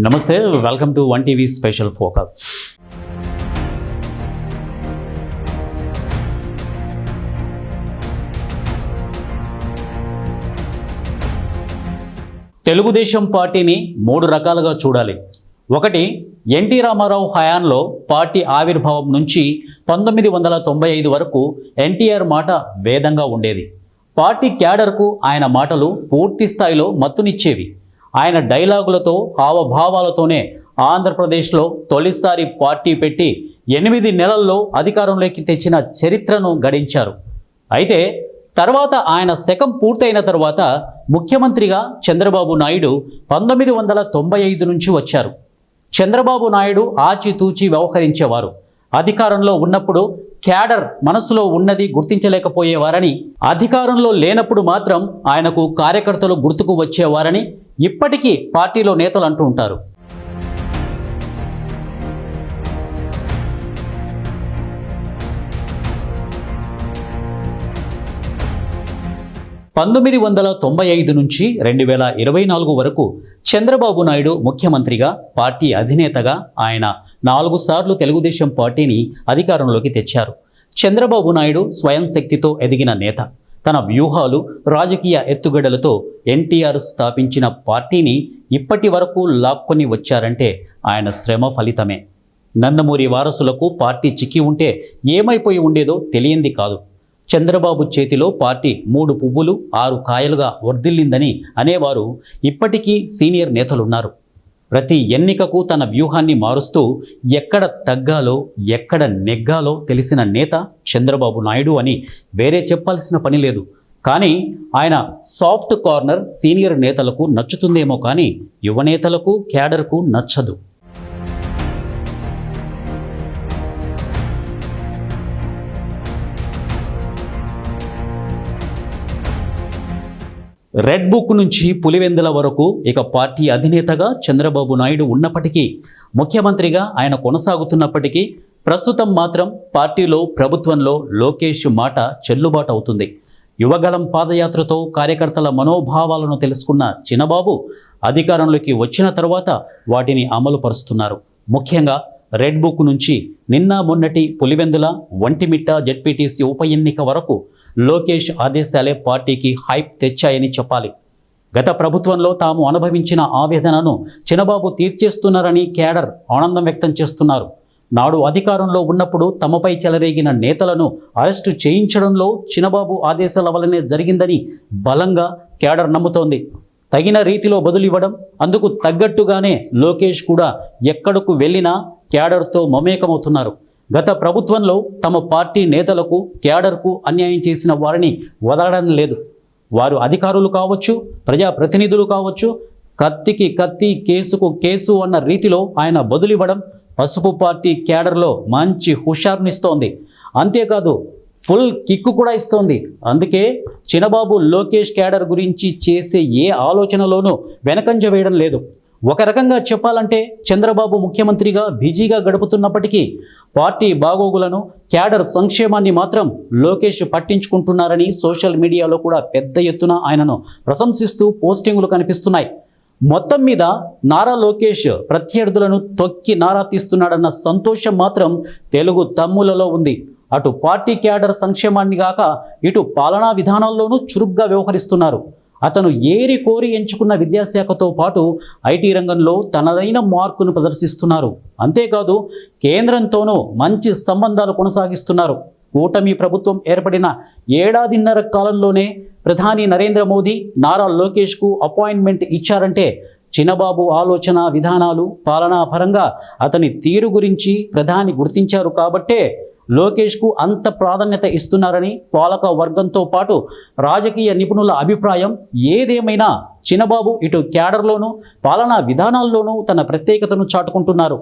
నమస్తే, welcome to one TV special focus. Telugu Desam పార్టీని మూడు రకాలుగా చూడాలి. ఒకటి, ఎన్టీ రామారావు హయాంలో పార్టీ ఆవిర్భావం నుంచి 1995 వరకు ఎన్టీఆర్ మాట వేదంగా ఉండేది. పార్టీ క్యాడర్కు ఆయన మాటలు పూర్తి స్థాయిలో మత్తునిచ్చేవి. ఆయన డైలాగులతో, హావభావాలతోనే ఆంధ్రప్రదేశ్లో తొలిసారి పార్టీ పెట్టి 8 నెలల్లో అధికారంలోకి తెచ్చిన చరిత్రను గడించారు. అయితే తర్వాత ఆయన శకం పూర్తయిన తర్వాత ముఖ్యమంత్రిగా చంద్రబాబు నాయుడు 1995 నుంచి వచ్చారు. చంద్రబాబు నాయుడు ఆచితూచి వ్యవహరించేవారు. అధికారంలో ఉన్నప్పుడు క్యాడర్ మనసులో ఉన్నది గుర్తించలేకపోయేవారని, అధికారంలో లేనప్పుడు మాత్రం ఆయనకు కార్యకర్తలు గుర్తుకు వచ్చేవారని ఇప్పటికీ పార్టీలో నేతలు అంటూ ఉంటారు. పంతొమ్మిది 1995 నుంచి 2024 వరకు చంద్రబాబు నాయుడు ముఖ్యమంత్రిగా, పార్టీ అధినేతగా ఆయన 4 సార్లు తెలుగుదేశం పార్టీని అధికారంలోకి తెచ్చారు. చంద్రబాబు నాయుడు స్వయం శక్తితో ఎదిగిన నేత. తన వ్యూహాలు, రాజకీయ ఎత్తుగడలతో ఎన్టీఆర్ స్థాపించిన పార్టీని ఇప్పటి వరకు లాక్కొని వచ్చారంటే ఆయన శ్రమ ఫలితమే. నందమూరి వారసులకు పార్టీ చిక్కి ఉంటే ఏమైపోయి ఉండేదో తెలియంది కాదు. చంద్రబాబు చేతిలో పార్టీ 3 పువ్వులు 6 కాయలుగా వర్ధిల్లిందని అనేవారు ఇప్పటికీ సీనియర్ నేతలున్నారు. ప్రతి ఎన్నికకు తన వ్యూహాన్ని మారుస్తూ ఎక్కడ తగ్గాలో, ఎక్కడ నెగ్గాలో తెలిసిన నేత చంద్రబాబు నాయుడు అని వేరే చెప్పాల్సిన పని లేదు. కానీ ఆయన సాఫ్ట్ కార్నర్ సీనియర్ నేతలకు నచ్చుతుందేమో కానీ యువనేతలకు, క్యాడర్కు నచ్చదు. రెడ్ బుక్ నుంచి పులివెందుల వరకు ఇక పార్టీ అధినేతగా చంద్రబాబు నాయుడు ఉన్నప్పటికీ, ముఖ్యమంత్రిగా ఆయన కొనసాగుతున్నప్పటికీ ప్రస్తుతం మాత్రం పార్టీలో, ప్రభుత్వంలో లోకేష్ మాట చెల్లుబాటు అవుతుంది. యువగళం పాదయాత్రతో కార్యకర్తల మనోభావాలను తెలుసుకున్న చినబాబు అధికారంలోకి వచ్చిన తర్వాత వాటిని అమలు పరుస్తున్నారు. ముఖ్యంగా రెడ్ బుక్ నుంచి నిన్న మొన్నటి పులివెందుల, ఒంటిమిట్ట జెడ్పీటీసీ ఉప ఎన్నిక వరకు లోకేష్ ఆదేశాలే పార్టీకి హైప్ తెచ్చాయని చెప్పాలి. గత ప్రభుత్వంలో తాము అనుభవించిన ఆవేదనను చినబాబు తీర్చేస్తున్నారని క్యాడర్ ఆనందం వ్యక్తం చేస్తున్నారు. నాడు అధికారంలో ఉన్నప్పుడు తమపై చెలరేగిన నేతలను అరెస్టు చేయించడంలో చినబాబు ఆదేశాల వల్లనే జరిగిందని బలంగా క్యాడర్ నమ్ముతోంది. తగిన రీతిలో బదులివ్వడం, అందుకు తగ్గట్టుగానే లోకేష్ కూడా ఎక్కడకు వెళ్ళినా క్యాడర్తో మమేకమవుతున్నారు. గత ప్రభుత్వంలో తమ పార్టీ నేతలకు, క్యాడర్కు అన్యాయం చేసిన వారిని వదలడం లేదు. వారు అధికారులు కావచ్చు, ప్రజాప్రతినిధులు కావచ్చు, కత్తికి కత్తి, కేసుకు కేసు అన్న రీతిలో ఆయన బదులివ్వడం పసుపు పార్టీ క్యాడర్లో మంచి హుషారునిస్తోంది. అంతేకాదు ఫుల్ కిక్కు కూడా ఇస్తోంది. అందుకే చినబాబు లోకేష్ క్యాడర్ గురించి చేసే ఏ ఆలోచనలోనూ వెనకంజ వేయడం లేదు. ఒక రకంగా చెప్పాలంటే చంద్రబాబు ముఖ్యమంత్రిగా బిజీగా గడుపుతున్నప్పటికీ పార్టీ బాగోగులను, క్యాడర్ సంక్షేమాన్ని మాత్రం లోకేష్ పట్టించుకుంటున్నారని సోషల్ మీడియాలో కూడా పెద్ద ఎత్తున ఆయనను ప్రశంసిస్తూ పోస్టింగులు కనిపిస్తున్నాయి. మొత్తం మీద నారా లోకేష్ ప్రత్యర్థులను తొక్కి నారా తీస్తున్నాడన్న సంతోషం మాత్రం తెలుగు తమ్ములలో ఉంది. అటు పార్టీ క్యాడర్ సంక్షేమాన్ని గాక ఇటు పాలనా విధానాల్లోనూ చురుగ్గా వ్యవహరిస్తున్నారు. అతను ఏరి కోరి ఎంచుకున్న విద్యాశాఖతో పాటు ఐటీ రంగంలో తనదైన మార్కును ప్రదర్శిస్తున్నారు. అంతేకాదు కేంద్రంతోనూ మంచి సంబంధాలు కొనసాగిస్తున్నారు. కూటమి ప్రభుత్వం ఏర్పడిన 1.5 ఏడాది కాలంలోనే ప్రధాని నరేంద్ర మోదీ నారా లోకేష్కు అపాయింట్మెంట్ ఇచ్చారంటే చినబాబు ఆలోచన విధానాలు, పాలనా పరంగా అతని తీరు గురించి ప్రధాని గుర్తించారు కాబట్టే లోకేష్కు అంత ప్రాధాన్యత ఇస్తున్నారని పాలక వర్గంతో పాటు రాజకీయ నిపుణుల అభిప్రాయం. ఏదేమైనా చినబాబు ఇటు క్యాడర్లోనూ, పాలనా విధానాల్లోనూ తన ప్రత్యేకతను చాటుకుంటున్నారు.